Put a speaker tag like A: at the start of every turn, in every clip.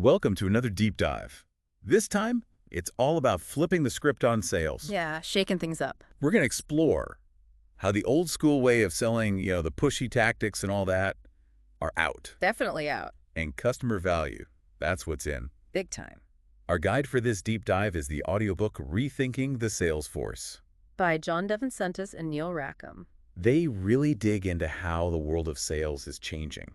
A: Welcome to another deep dive. This time, it's all about flipping the script on sales.
B: Yeah, shaking things up.
A: We're going to explore how the old school way of selling, the pushy tactics and all that are out.
B: Definitely out.
A: And customer value, that's what's in.
B: Big time.
A: Our guide for this deep dive is the audiobook Rethinking the Sales Force.
B: By John DeVincentis and Neil Rackham.
A: They really dig into how the world of sales is changing.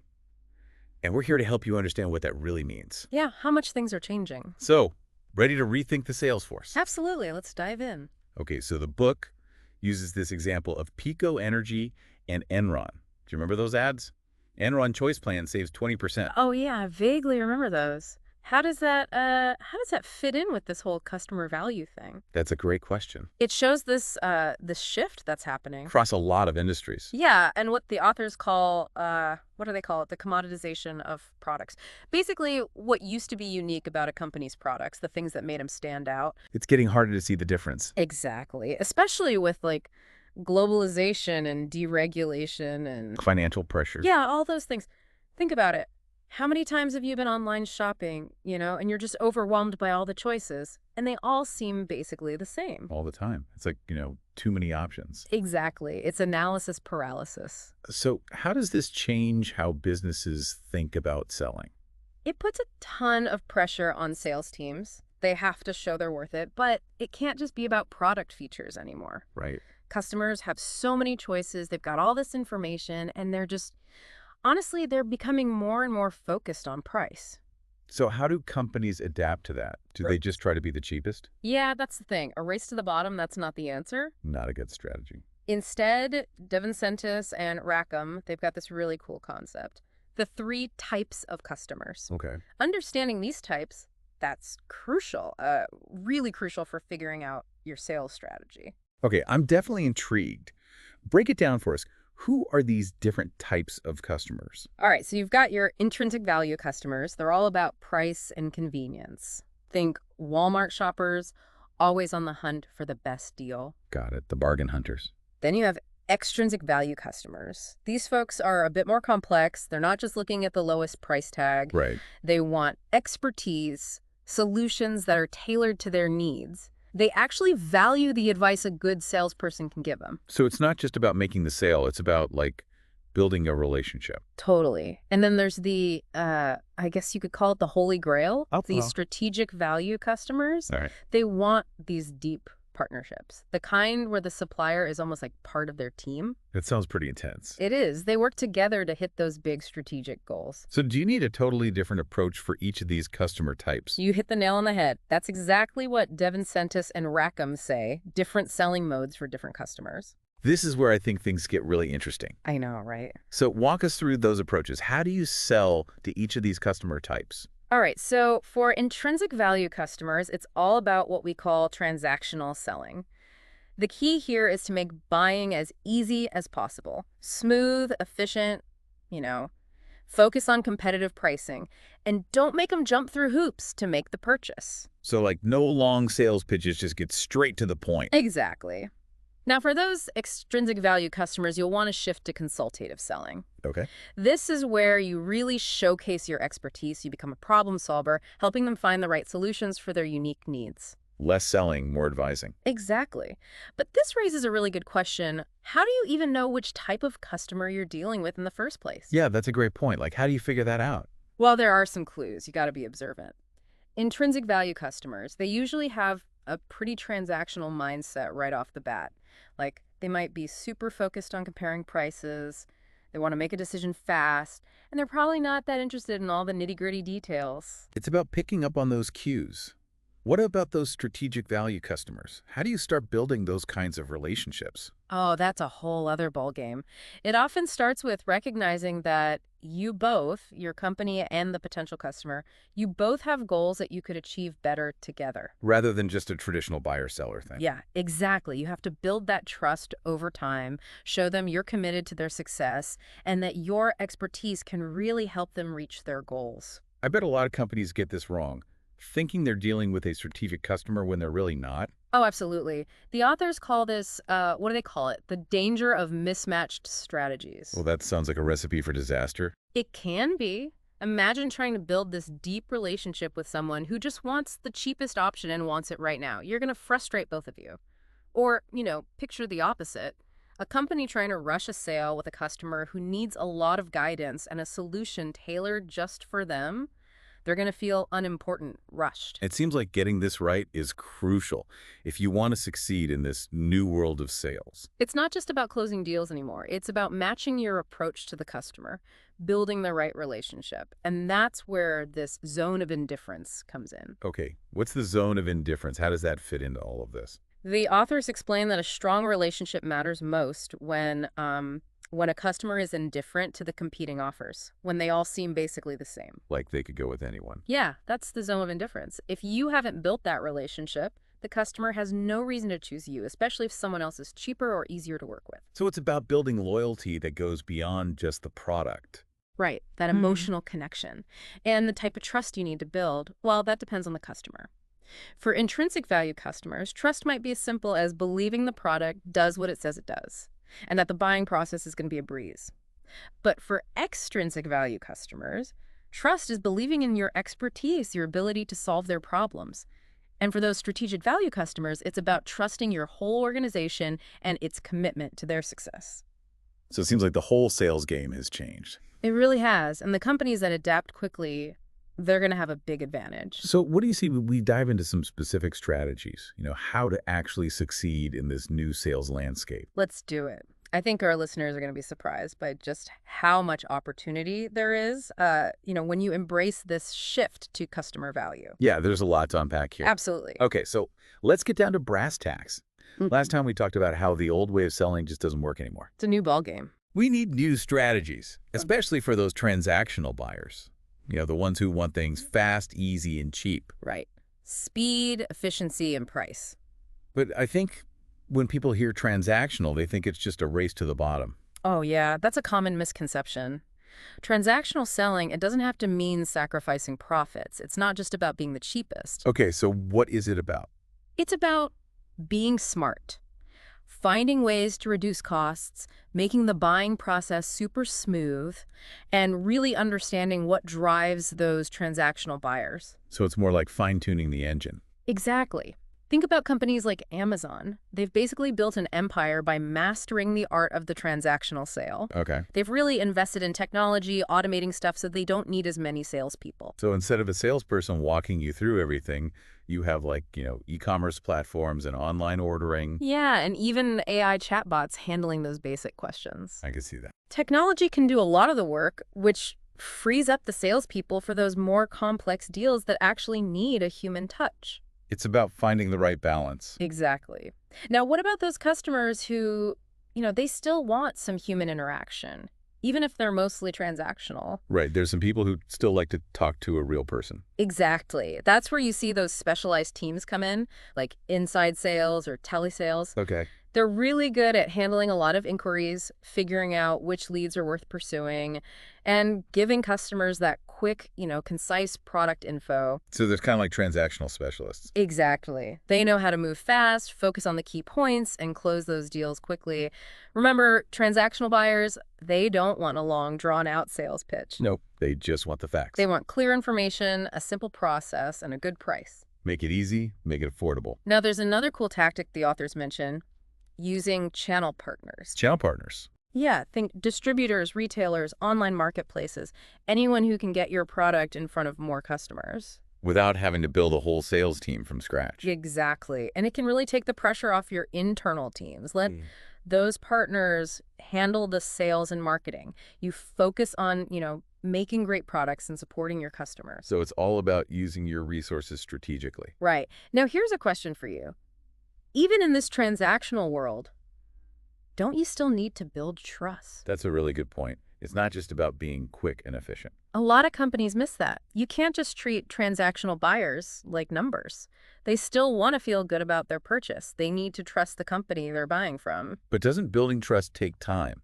A: And we're here to help you understand what that really means.
B: Yeah, how much things are changing.
A: So, ready to rethink the sales force?
B: Absolutely. Let's dive in.
A: Okay, so the book uses this example of Pico Energy and Enron. Do you remember those ads? Enron Choice Plan saves 20%.
B: Oh, yeah, I vaguely remember those. How does that fit in with this whole customer value thing?
A: That's a great question.
B: It shows this shift that's happening.
A: Across a lot of industries.
B: Yeah, and what the authors call, what do they call it? The commoditization of products. Basically, what used to be unique about a company's products, the things that made them stand out.
A: It's getting harder to see the difference.
B: Exactly, especially with globalization and deregulation and
A: Financial pressure.
B: yeah, all those things. Think about it. How many times have you been online shopping, and you're just overwhelmed by all the choices, and they all seem basically the same?
A: All the time. It's like, too many options.
B: Exactly. It's analysis paralysis.
A: So how does this change how businesses think about selling?
B: It puts a ton of pressure on sales teams. They have to show they're worth it, but it can't just be about product features anymore.
A: Right.
B: Customers have so many choices. They've got all this information, and honestly, they're becoming more and more focused on price.
A: So how do companies adapt to that? Do they just try to be the cheapest?
B: Yeah, that's the thing. A race to the bottom, that's not the answer.
A: Not a good strategy.
B: Instead, DeVincentis and Rackham, they've got this really cool concept. The 3 types of customers.
A: Okay.
B: Understanding these types, that's crucial, really crucial for figuring out your sales strategy.
A: Okay, I'm definitely intrigued. Break it down for us. Who are these different types of customers?
B: All right, so you've got your intrinsic value customers. They're all about price and convenience. Think Walmart shoppers, always on the hunt for the best deal.
A: Got it. The bargain hunters.
B: Then you have extrinsic value customers. These folks are a bit more complex. They're not just looking at the lowest price tag.
A: Right.
B: They want expertise, solutions that are tailored to their needs. They actually value the advice a good salesperson can give them.
A: So it's not just about making the sale. It's about, building a relationship.
B: Totally. And then there's the, I guess you could call it the holy grail.
A: Oh,
B: These
A: well.
B: strategic value customers.
A: All right.
B: They want these deep partnerships. The kind where the supplier is almost like part of their team.
A: That sounds pretty intense.
B: It is. They work together to hit those big strategic goals.
A: So do you need a totally different approach for each of these customer types?
B: You hit the nail on the head. That's exactly what DeVincentis and Rackham say. Different selling modes for different customers.
A: This is where I think things get really interesting.
B: I know, right?
A: So walk us through those approaches. How do you sell to each of these customer types?
B: All right, so for intrinsic value customers, it's all about what we call transactional selling. The key here is to make buying as easy as possible. Smooth, efficient, focus on competitive pricing, and don't make them jump through hoops to make the purchase.
A: So no long sales pitches, just get straight to the point.
B: Exactly. Now, for those extrinsic value customers, you'll want to shift to consultative selling.
A: Okay.
B: This is where you really showcase your expertise. You become a problem solver, helping them find the right solutions for their unique needs.
A: Less selling, more advising.
B: Exactly. But this raises a really good question. How do you even know which type of customer you're dealing with in the first place?
A: Yeah, that's a great point. How do you figure that out?
B: Well, there are some clues. You got to be observant. Intrinsic value customers, they usually have a pretty transactional mindset right off the bat. They might be super focused on comparing prices, they want to make a decision fast, and they're probably not that interested in all the nitty-gritty details.
A: It's about picking up on those cues. What about those strategic value customers? How do you start building those kinds of relationships?
B: Oh, that's a whole other ballgame. It often starts with recognizing that you both, your company and the potential customer, you both have goals that you could achieve better together.
A: Rather than just a traditional buyer-seller thing.
B: Yeah, exactly. You have to build that trust over time, show them you're committed to their success, and that your expertise can really help them reach their goals.
A: I bet a lot of companies get this wrong, thinking they're dealing with a strategic customer when they're really not.
B: Oh, absolutely. The authors call this, what do they call it? The danger of mismatched strategies.
A: Well, that sounds like a recipe for disaster.
B: It can be. Imagine trying to build this deep relationship with someone who just wants the cheapest option and wants it right now. You're going to frustrate both of you. Or, picture the opposite. A company trying to rush a sale with a customer who needs a lot of guidance and a solution tailored just for them. They're going to feel unimportant, rushed.
A: It seems like getting this right is crucial if you want to succeed in this new world of sales.
B: It's not just about closing deals anymore. It's about matching your approach to the customer, building the right relationship. And that's where this zone of indifference comes in.
A: Okay, what's the zone of indifference? How does that fit into all of this?
B: The authors explain that a strong relationship matters most when a customer is indifferent to the competing offers, when they all seem basically the same.
A: Like they could go with anyone.
B: Yeah, that's the zone of indifference. If you haven't built that relationship, the customer has no reason to choose you, especially if someone else is cheaper or easier to work with.
A: So it's about building loyalty that goes beyond just the product.
B: Right, that emotional connection. And the type of trust you need to build, well, that depends on the customer. For intrinsic value customers, trust might be as simple as believing the product does what it says it does, and that the buying process is going to be a breeze. But for extrinsic value customers, trust is believing in your expertise, your ability to solve their problems. And for those strategic value customers, it's about trusting your whole organization and its commitment to their success.
A: So it seems like the whole sales game has changed.
B: It really has. And the companies that adapt quickly, they're going to have a big advantage.
A: So what do you see when we dive into some specific strategies, how to actually succeed in this new sales landscape?
B: Let's do it. I think our listeners are going to be surprised by just how much opportunity there is, when you embrace this shift to customer value.
A: Yeah, there's a lot to unpack here.
B: Absolutely.
A: Okay, so let's get down to brass tacks. Last time we talked about how the old way of selling just doesn't work anymore.
B: It's a new ballgame.
A: We need new strategies, especially for those transactional buyers. The ones who want things fast, easy, and cheap.
B: Right. Speed, efficiency, and price.
A: But I think when people hear transactional, they think it's just a race to the bottom.
B: Oh, yeah, that's a common misconception. Transactional selling, it doesn't have to mean sacrificing profits. It's not just about being the cheapest.
A: Okay, so what is it about?
B: It's about being smart, finding ways to reduce costs, making the buying process super smooth, and really understanding what drives those transactional buyers.
A: So it's more like fine-tuning the engine.
B: Exactly. Think about companies like Amazon. They've basically built an empire by mastering the art of the transactional sale.
A: Okay.
B: They've really invested in technology, automating stuff so they don't need as many salespeople.
A: So instead of a salesperson walking you through everything, you have e-commerce platforms and online ordering.
B: Yeah, and even AI chatbots handling those basic questions.
A: I can see that.
B: Technology can do a lot of the work, which frees up the salespeople for those more complex deals that actually need a human touch.
A: It's about finding the right balance.
B: Exactly. Now, what about those customers who, they still want some human interaction, even if they're mostly transactional?
A: Right. There's some people who still like to talk to a real person.
B: Exactly. That's where you see those specialized teams come in, like inside sales or telesales.
A: Okay.
B: They're really good at handling a lot of inquiries, figuring out which leads are worth pursuing, and giving customers that quick, concise product info.
A: So there's kind of like transactional specialists.
B: Exactly. They know how to move fast, focus on the key points, and close those deals quickly. Remember, transactional buyers, they don't want a long, drawn-out sales pitch.
A: Nope. They just want the facts.
B: They want clear information, a simple process, and a good price.
A: Make it easy, make it affordable.
B: Now, there's another cool tactic the authors mention. Using channel partners.
A: Channel partners.
B: Yeah, think distributors, retailers, online marketplaces, anyone who can get your product in front of more customers.
A: Without having to build a whole sales team from scratch.
B: Exactly. And it can really take the pressure off your internal teams. Let those partners handle the sales and marketing. You focus on, making great products and supporting your customers.
A: So it's all about using your resources strategically.
B: Right. Now, here's a question for you. Even in this transactional world, don't you still need to build trust?
A: That's a really good point. It's not just about being quick and efficient.
B: A lot of companies miss that. You can't just treat transactional buyers like numbers. They still want to feel good about their purchase. They need to trust the company they're buying from.
A: But doesn't building trust take time?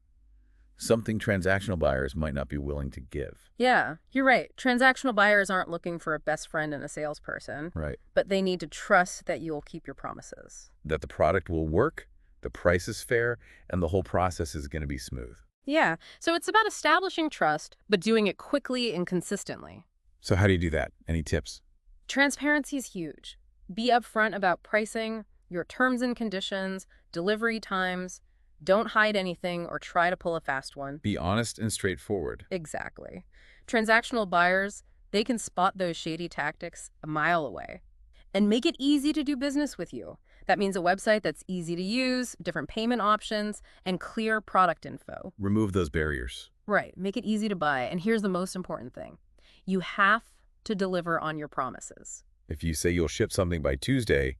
A: Something transactional buyers might not be willing to give.
B: Yeah, you're right. Transactional buyers aren't looking for a best friend and a salesperson.
A: Right.
B: But they need to trust that you'll keep your promises.
A: That the product will work, the price is fair, and the whole process is going to be smooth.
B: Yeah, so it's about establishing trust, but doing it quickly and consistently.
A: So how do you do that? Any tips?
B: Transparency is huge. Be upfront about pricing, your terms and conditions, delivery times. Don't hide anything or try to pull a fast one.
A: Be honest and straightforward.
B: Exactly. Transactional buyers, they can spot those shady tactics a mile away and make it easy to do business with you. That means a website that's easy to use, different payment options, and clear product info.
A: Remove those barriers.
B: Right, make it easy to buy. And here's the most important thing. You have to deliver on your promises.
A: If you say you'll ship something by Tuesday,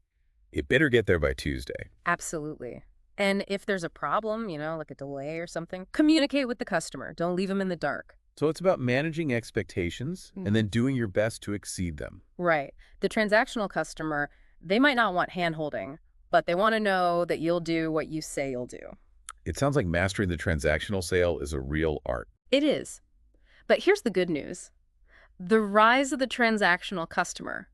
A: it better get there by Tuesday.
B: Absolutely. And if there's a problem, like a delay or something, communicate with the customer. Don't leave them in the dark.
A: So it's about managing expectations and then doing your best to exceed them.
B: Right. The transactional customer, they might not want hand-holding, but they want to know that you'll do what you say you'll do.
A: It sounds like mastering the transactional sale is a real art.
B: It is. But here's the good news. The rise of the transactional customer,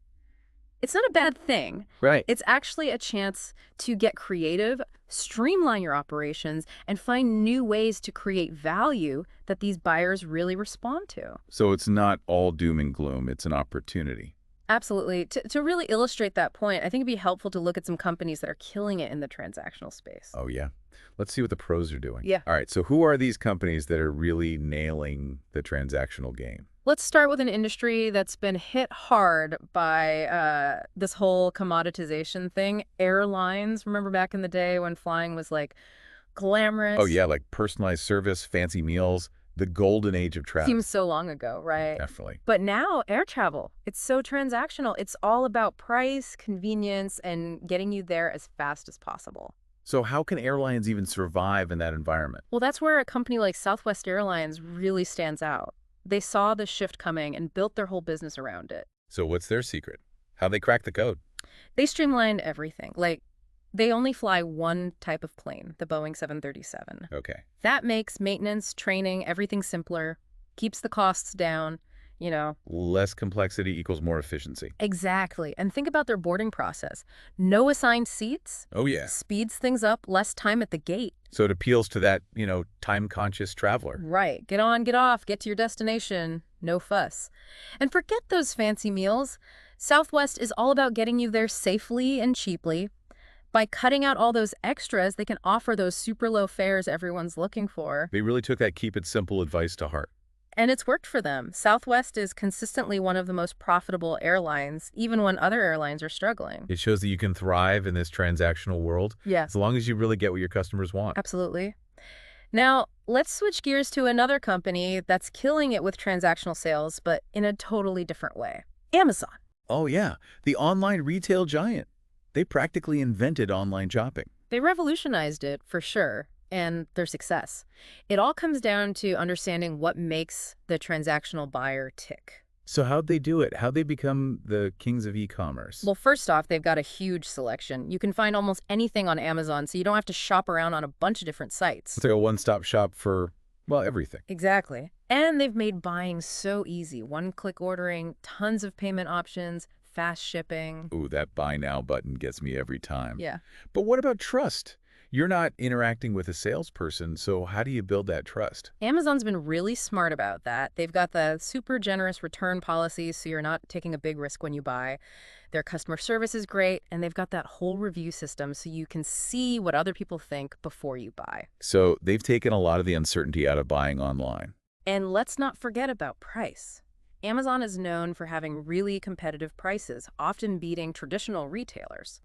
B: it's not a bad thing.
A: Right.
B: It's actually a chance to get creative, streamline your operations, and find new ways to create value that these buyers really respond to.
A: So it's not all doom and gloom. It's an opportunity.
B: Absolutely. To really illustrate that point, I think it'd be helpful to look at some companies that are killing it in the transactional space.
A: Oh, yeah. Let's see what the pros are doing.
B: Yeah.
A: All right. So who are these companies that are really nailing the transactional game?
B: Let's start with an industry that's been hit hard by this whole commoditization thing. Airlines. Remember back in the day when flying was like glamorous?
A: Oh, yeah. Like personalized service, fancy meals, the golden age of travel.
B: Seems so long ago, right?
A: Definitely.
B: But now, air travel, it's so transactional. It's all about price, convenience, and getting you there as fast as possible.
A: So how can airlines even survive in that environment?
B: Well, that's where a company like Southwest Airlines really stands out. They saw the shift coming and built their whole business around it.
A: So what's their secret? How they crack the code?
B: They streamlined everything. Like, they only fly one type of plane, the Boeing 737.
A: Okay.
B: That makes maintenance, training, everything simpler, keeps the costs down,
A: Less complexity equals more efficiency.
B: Exactly. And think about their boarding process. No assigned seats.
A: Oh, yeah.
B: Speeds things up, less time at the gate.
A: So it appeals to that, time-conscious traveler.
B: Right. Get on, get off, get to your destination. No fuss. And forget those fancy meals. Southwest is all about getting you there safely and cheaply. By cutting out all those extras, they can offer those super low fares everyone's looking for.
A: They really took that keep it simple advice to heart.
B: And it's worked for them. Southwest is consistently one of the most profitable airlines, even when other airlines are struggling.
A: It shows that you can thrive in this transactional world
B: Yeah,
A: as long as you really get what your customers want.
B: absolutely. Now, let's switch gears to another company that's killing it with transactional sales, but in a totally different way. Amazon.
A: Oh, yeah. The online retail giant. They practically invented online shopping.
B: They revolutionized it, for sure, and their success. It all comes down to understanding what makes the transactional buyer tick.
A: So how'd they do it? How'd they become the kings of e-commerce?
B: Well, first off, they've got a huge selection. You can find almost anything on Amazon, so you don't have to shop around on a bunch of different sites.
A: It's like a one-stop shop for, well, everything.
B: Exactly. And they've made buying so easy. One-click ordering, tons of payment options, fast shipping.
A: Ooh, that buy now button gets me every time.
B: Yeah.
A: But what about trust? You're not interacting with a salesperson, so how do you build that trust?
B: Amazon's been really smart about that. They've got the super generous return policies, so you're not taking a big risk when you buy. Their customer service is great, and they've got that whole review system so you can see what other people think before you buy.
A: So they've taken a lot of the uncertainty out of buying online.
B: And let's not forget about price. Amazon is known for having really competitive prices, often beating traditional retailers.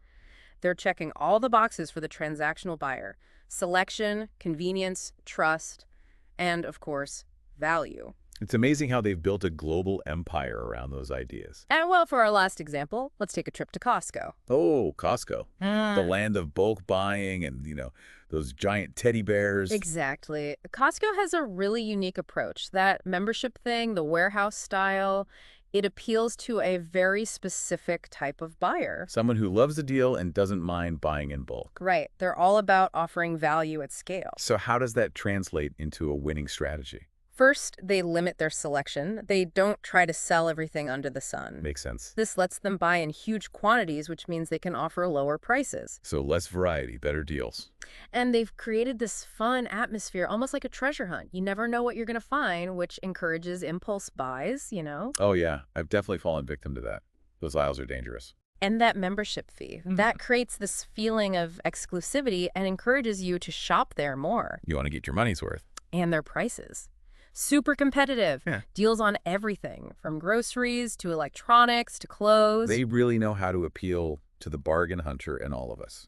B: They're checking all the boxes for the transactional buyer: selection, convenience, trust, and, of course, value.
A: It's amazing how they've built a global empire around those ideas.
B: And, well, for our last example, let's take a trip to Costco.
A: Oh, Costco, the land of bulk buying and, those giant teddy bears.
B: Exactly. Costco has a really unique approach. That membership thing, the warehouse style, it appeals to a very specific type of buyer.
A: Someone who loves a deal and doesn't mind buying in bulk.
B: Right. They're all about offering value at scale.
A: So how does that translate into a winning strategy?
B: First, they limit their selection. They don't try to sell everything under the sun.
A: Makes sense.
B: This lets them buy in huge quantities, which means they can offer lower prices.
A: So less variety, better deals.
B: And they've created this fun atmosphere, almost like a treasure hunt. You never know what you're going to find, which encourages impulse buys.
A: Oh yeah, I've definitely fallen victim to that. Those aisles are dangerous.
B: And that membership fee, that creates this feeling of exclusivity and encourages you to shop there more.
A: You want to get your money's worth.
B: And their prices. Super competitive.
A: Yeah.
B: Deals on everything, from groceries to electronics to clothes.
A: They really know how to appeal to the bargain hunter in all of us.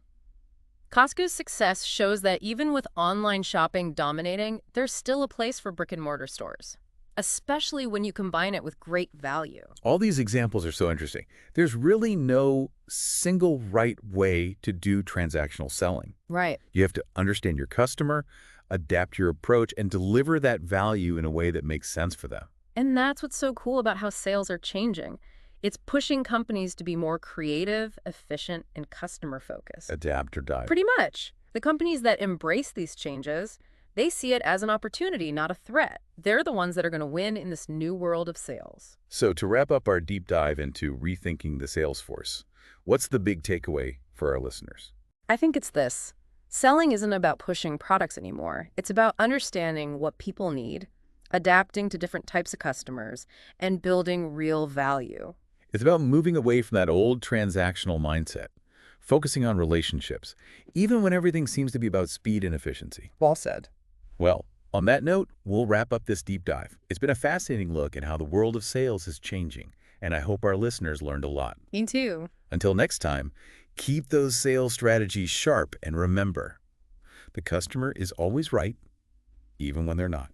B: Costco's success shows that even with online shopping dominating, there's still a place for brick-and-mortar stores, especially when you combine it with great value.
A: All these examples are so interesting. There's really no single right way to do transactional selling.
B: Right.
A: You have to understand your customer, adapt your approach, and deliver that value in a way that makes sense for them.
B: And that's what's so cool about how sales are changing. It's pushing companies to be more creative, efficient, and customer-focused.
A: Adapt or die.
B: Pretty much. The companies that embrace these changes, they see it as an opportunity, not a threat. They're the ones that are going to win in this new world of sales.
A: So to wrap up our deep dive into rethinking the sales force, what's the big takeaway for our listeners?
B: I think it's this. Selling isn't about pushing products anymore. It's about understanding what people need, adapting to different types of customers, and building real value.
A: It's about moving away from that old transactional mindset, focusing on relationships, even when everything seems to be about speed and efficiency.
B: Well said.
A: Well, on that note, we'll wrap up this deep dive. It's been a fascinating look at how the world of sales is changing, and I hope our listeners learned a lot.
B: Me too.
A: Until next time, keep those sales strategies sharp, and remember, the customer is always right, even when they're not.